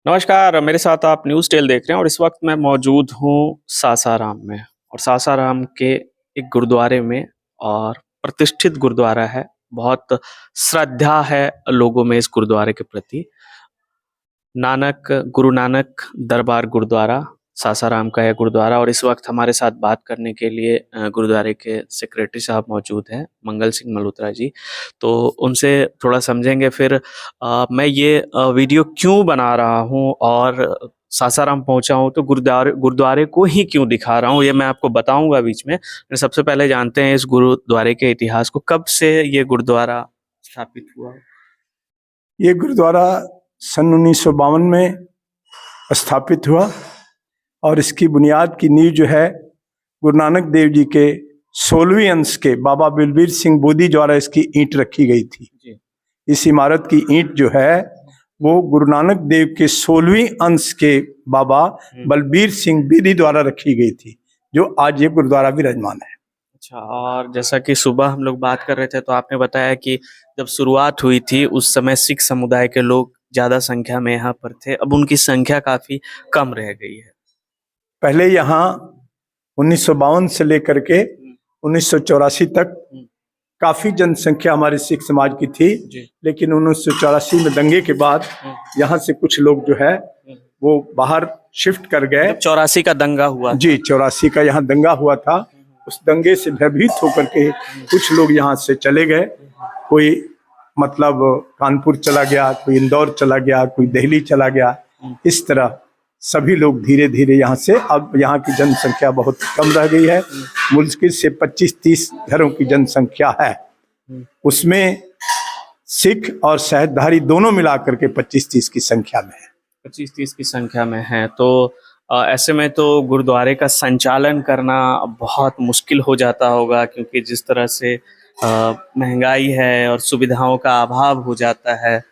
नमस्कार, मेरे साथ आप न्यूज़ टेल देख रहे हैं और इस वक्त मैं मौजूद हूँ सासाराम में और सासाराम के एक गुरुद्वारे में और प्रतिष्ठित गुरुद्वारा है। बहुत श्रद्धा है लोगों में इस गुरुद्वारे के प्रति। गुरु नानक दरबार गुरुद्वारा सासाराम का है गुरुद्वारा और इस वक्त हमारे साथ बात करने के लिए गुरुद्वारे के सेक्रेटरी साहब मौजूद हैं, मंगल सिंह मल्होत्रा जी। तो उनसे थोड़ा समझेंगे फिर मैं ये वीडियो क्यों बना रहा हूँ और सासाराम पहुँचा हूँ तो गुरुद्वारे को ही क्यों दिखा रहा हूँ, ये मैं आपको बताऊँगा बीच में। सबसे पहले जानते हैं इस गुरुद्वारे के इतिहास को, कब से ये गुरुद्वारा स्थापित हुआ? ये गुरुद्वारा सन 1952 में स्थापित हुआ और इसकी बुनियाद की नींव जो है गुरु नानक देव जी के 16वीं अंश के बाबा बलबीर सिंह बोधी द्वारा इसकी ईंट रखी गई थी। इस इमारत की ईंट जो है वो गुरु नानक देव के 16वीं अंश के बाबा बलबीर सिंह बोधी द्वारा रखी गई थी, जो आज ये गुरुद्वारा विराजमान है। अच्छा, और जैसा कि सुबह हम लोग बात कर रहे थे तो आपने बताया कि जब शुरुआत हुई थी उस समय सिख समुदाय के लोग ज्यादा संख्या में यहाँ पर थे, अब उनकी संख्या काफी कम रह गई है। पहले यहाँ 1952 से लेकर के 1984 तक काफी जनसंख्या हमारे सिख समाज की थी, लेकिन 1984 में दंगे के बाद यहाँ से कुछ लोग जो है वो बाहर शिफ्ट कर गए। 84 का दंगा हुआ जी, 84 का यहाँ दंगा हुआ था। उस दंगे से भयभीत होकर के कुछ लोग यहाँ से चले गए। कोई मतलब कानपुर चला गया, कोई इंदौर चला गया, कोई दिल्ली चला गया। इस तरह सभी लोग धीरे धीरे यहाँ से, अब यहाँ की जनसंख्या बहुत कम रह गई है। मुश्किल से 25-30 घरों की जनसंख्या है, उसमें सिख और सहजधारी दोनों मिलाकर के 25-30 की संख्या में है। 25-30 की संख्या में है तो ऐसे में तो गुरुद्वारे का संचालन करना बहुत मुश्किल हो जाता होगा, क्योंकि जिस तरह से महंगाई है और सुविधाओं का अभाव हो जाता है।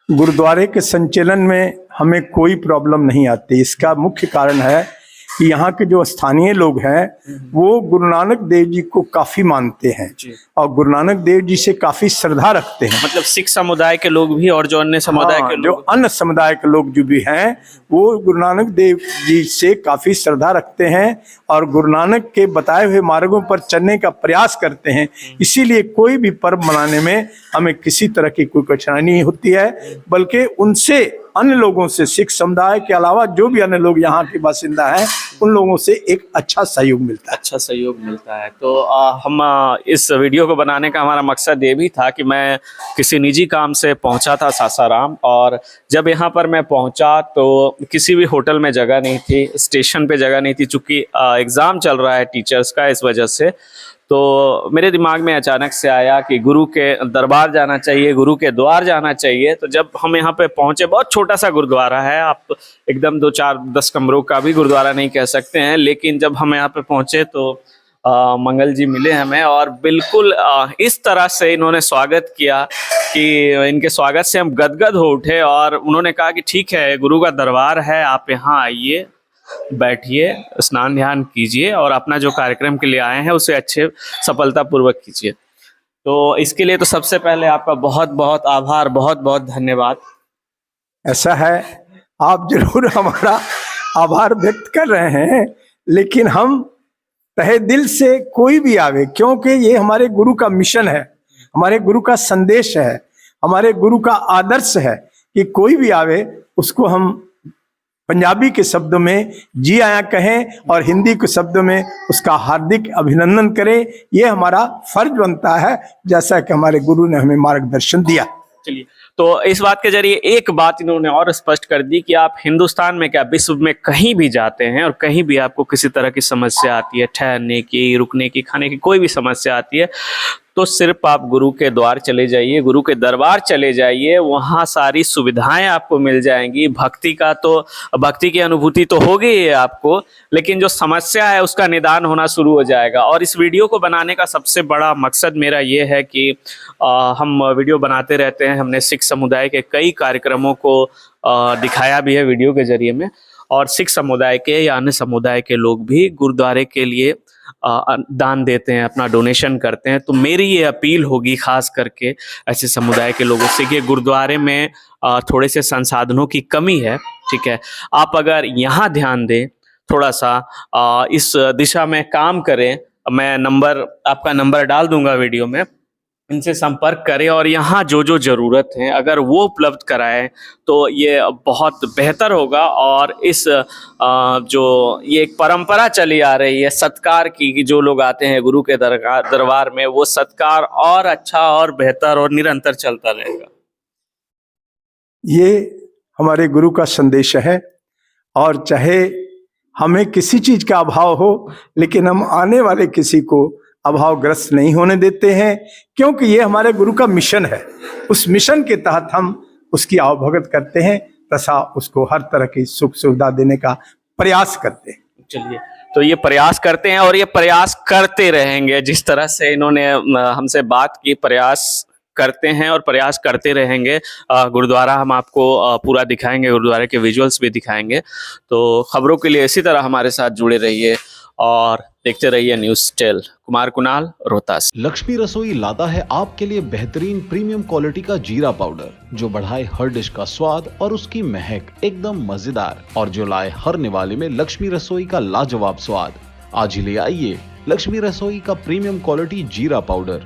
गुरुद्वारे के संचालन में हमें कोई प्रॉब्लम नहीं आती। इसका मुख्य कारण है कि यहाँ के जो स्थानीय लोग हैं वो गुरु नानक देव जी को काफी मानते हैं और गुरु नानक देव जी से काफी श्रद्धा रखते हैं। मतलब सिख समुदाय के लोग भी और जो अन्य समुदाय के लोग, जो अन्य समुदाय के लोग जो भी हैं वो गुरु नानक देव जी से काफी श्रद्धा रखते हैं और गुरु नानक के बताए हुए मार्गों पर चलने का प्रयास करते हैं। इसीलिए कोई भी पर्व मनाने में हमें किसी तरह की कोई कठिनाई नहीं होती है, बल्कि उनसे, अन्य लोगों से, सिख समुदाय के अलावा जो भी अन्य लोग यहाँ के बासिंदा हैं उन लोगों से एक अच्छा सहयोग मिलता है। अच्छा सहयोग मिलता है। तो हम इस वीडियो को बनाने का हमारा मकसद ये भी था कि मैं किसी निजी काम से पहुंचा था सासाराम, और जब यहाँ पर मैं पहुंचा तो किसी भी होटल में जगह नहीं थी, स्टेशन पे जगह नहीं थी, चूँकि एग्ज़ाम चल रहा है टीचर्स का, इस वजह से तो मेरे दिमाग में अचानक से आया कि गुरु के दरबार जाना चाहिए, गुरु के द्वार जाना चाहिए। तो जब हम यहाँ पे पहुँचे, बहुत छोटा सा गुरुद्वारा है, आप एकदम 2-4-10 कमरों का भी गुरुद्वारा नहीं कह सकते हैं, लेकिन जब हम यहाँ पे पहुँचे तो मंगल जी मिले हमें और बिल्कुल इस तरह से इन्होंने स्वागत किया कि इनके स्वागत से हम गदगद हो उठे और उन्होंने कहा कि ठीक है, गुरु का दरबार है, आप यहाँ आइए, बैठिए, स्नान ध्यान कीजिए और अपना जो कार्यक्रम के लिए आए हैं उसे अच्छे सफलतापूर्वक कीजिए। तो इसके लिए तो सबसे पहले आपका बहुत बहुत आभार, बहुत बहुत धन्यवाद। ऐसा है, आप जरूर हमारा आभार व्यक्त कर रहे हैं, लेकिन हम तहे दिल से कोई भी आवे, क्योंकि ये हमारे गुरु का मिशन है, हमारे गुरु का संदेश है, हमारे गुरु का आदर्श है कि कोई भी आवे उसको हम पंजाबी के शब्दों में जी आया कहें और हिंदी के शब्दों में उसका हार्दिक अभिनंदन करें। ये हमारा फर्ज बनता है, जैसा कि हमारे गुरु ने हमें मार्गदर्शन दिया। चलिए, तो इस बात के जरिए एक बात इन्होंने और स्पष्ट कर दी कि आप हिंदुस्तान में क्या, विश्व में कहीं भी जाते हैं और कहीं भी आपको किसी तरह की समस्या आती है, ठहरने की, रुकने की, खाने की, कोई भी समस्या आती है, तो सिर्फ आप गुरु के द्वार चले जाइए, गुरु के दरबार चले जाइए, वहाँ सारी सुविधाएं आपको मिल जाएंगी। भक्ति की अनुभूति तो होगी ही आपको, लेकिन जो समस्या है उसका निदान होना शुरू हो जाएगा। और इस वीडियो को बनाने का सबसे बड़ा मकसद मेरा ये है कि हम वीडियो बनाते रहते हैं, हमने सिख समुदाय के कई कार्यक्रमों को दिखाया भी है वीडियो के जरिए में, और सिख समुदाय के या अन्य समुदाय के लोग भी गुरुद्वारे के लिए दान देते हैं, अपना डोनेशन करते हैं। तो मेरी ये अपील होगी खास करके ऐसे समुदाय के लोगों से कि गुरुद्वारे में थोड़े से संसाधनों की कमी है, ठीक है। आप अगर यहाँ ध्यान दें, थोड़ा सा इस दिशा में काम करें, मैं आपका नंबर डाल दूंगा वीडियो में, इनसे संपर्क करें और यहाँ जो जो ज़रूरत है अगर वो उपलब्ध कराएं तो ये बहुत बेहतर होगा। और इस जो ये एक परंपरा चली आ रही है सत्कार की, कि जो लोग आते हैं गुरु के दरबार में, वो सत्कार और अच्छा और बेहतर और निरंतर चलता रहेगा। ये हमारे गुरु का संदेश है। और चाहे हमें किसी चीज का अभाव हो, लेकिन हम आने वाले किसी को अभावग्रस्त नहीं होने देते हैं, क्योंकि ये हमारे गुरु का मिशन है। उस मिशन के तहत हम उसकी आवभगत करते हैं तथा उसको हर तरह की सुख सुविधा देने का प्रयास करते हैं। चलिए, तो ये प्रयास करते हैं और ये प्रयास करते रहेंगे। जिस तरह से इन्होंने हमसे बात की, प्रयास करते हैं और प्रयास करते रहेंगे। गुरुद्वारा हम आपको पूरा दिखाएंगे, गुरुद्वारे के विजुअल्स भी दिखाएंगे। तो खबरों के लिए इसी तरह हमारे साथ जुड़े रहिए और देखते रहिए न्यूज़ टेल। कुमार कुणाल, रोहतास। लक्ष्मी रसोई लाता है आपके लिए बेहतरीन प्रीमियम क्वालिटी का जीरा पाउडर, जो बढ़ाए हर डिश का स्वाद और उसकी महक एकदम मजेदार, और जो लाए हर निवाले में लक्ष्मी रसोई का लाजवाब स्वाद। आज ही ले आइए लक्ष्मी रसोई का प्रीमियम क्वालिटी जीरा पाउडर।